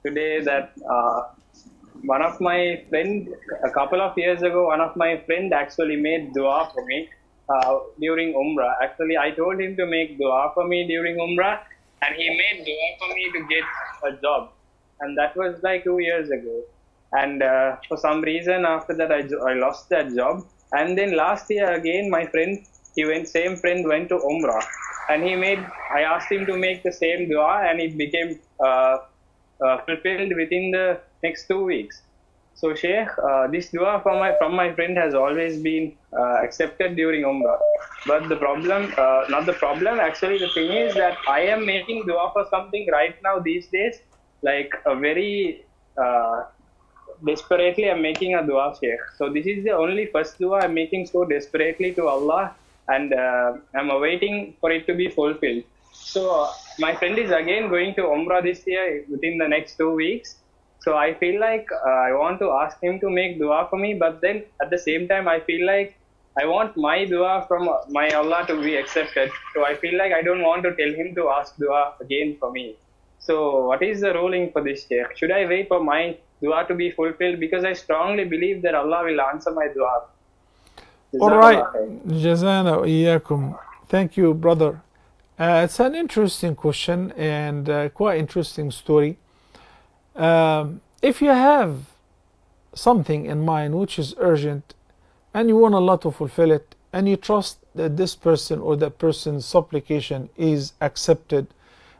today that one of my friend, a couple of years ago, one of my friend actually made dua for me during Umrah. Actually, I told him to make dua for me during Umrah, and he made dua for me to get a job. And that was like 2 years ago. And for some reason, after that, I lost that job. And then last year again, my friend, same friend went to Umrah, and I asked him to make the same dua, and it became fulfilled within the next 2 weeks. So Sheikh, this dua from my friend has always been accepted during Umrah. But the problem, not the problem, actually the thing is that I am making dua for something right now these days, like a very desperately I'm making a dua, Sheikh. So this is the only first dua I'm making so desperately to Allah, and I'm awaiting for it to be fulfilled. So my friend is again going to Umrah this year within the next 2 weeks. So I feel like I want to ask him to make dua for me, but then at the same time I feel like I want my dua from my Allah to be accepted. So I feel like I don't want to tell him to ask dua again for me. So what is the ruling for this, Sheikh? Should I wait for my dua to be fulfilled? Because I strongly believe that Allah will answer my dua. All right, Jazana wa iyyakum. Thank you, brother. It's an interesting question and quite interesting story. If you have something in mind which is urgent and you want Allah to fulfill it, and you trust that this person or that person's supplication is accepted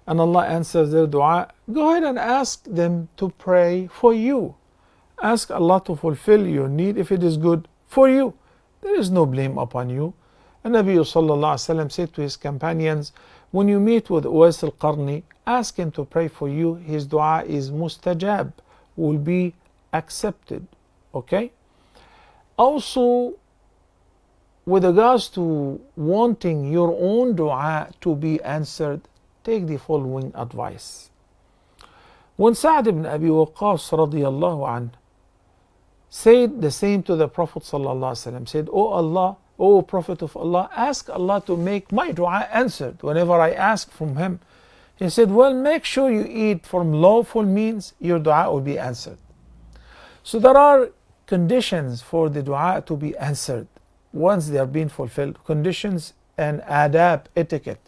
and Allah answers their dua, go ahead and ask them to pray for you. Ask Allah to fulfill your need if it is good for you. There is no blame upon you. And Nabi sallallahu alaihi wasallam said to his companions, when you meet with Uwais al-Qarni, ask him to pray for you. His dua is mustajab, will be accepted. Okay? Also, with regards to wanting your own dua to be answered, take the following advice. When Sa'd ibn Abi Waqqas radiyallahu anhu said the same to the Prophet sallallahu alaihi wasallam, said, "O Allah, O Prophet of Allah, ask Allah to make my dua answered whenever I ask from Him." He said, well, make sure you eat from lawful means, your dua will be answered. So there are conditions for the dua to be answered once they are being fulfilled. Conditions and adab, etiquette.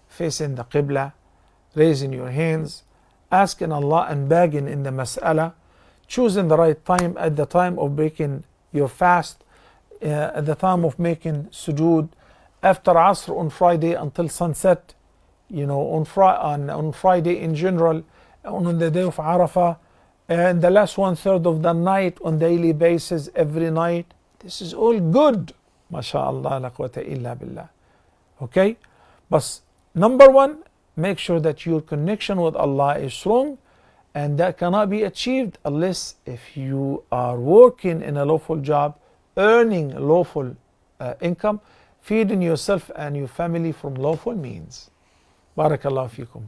Facing the Qibla, raising your hands, asking Allah and begging in the mas'ala, choosing the right time at the time of breaking your fast, at the time of making sujood, after Asr on Friday until sunset, on Friday in general, on the day of Arafah, and the last 1/3 of the night on daily basis every night. This is all good. MashaAllah, la quwwata illa billah. Okay? But number one, make sure that your connection with Allah is strong, and that cannot be achieved unless if you are working in a lawful job, earning lawful income, feeding yourself and your family from lawful means. Barakallahu fikum.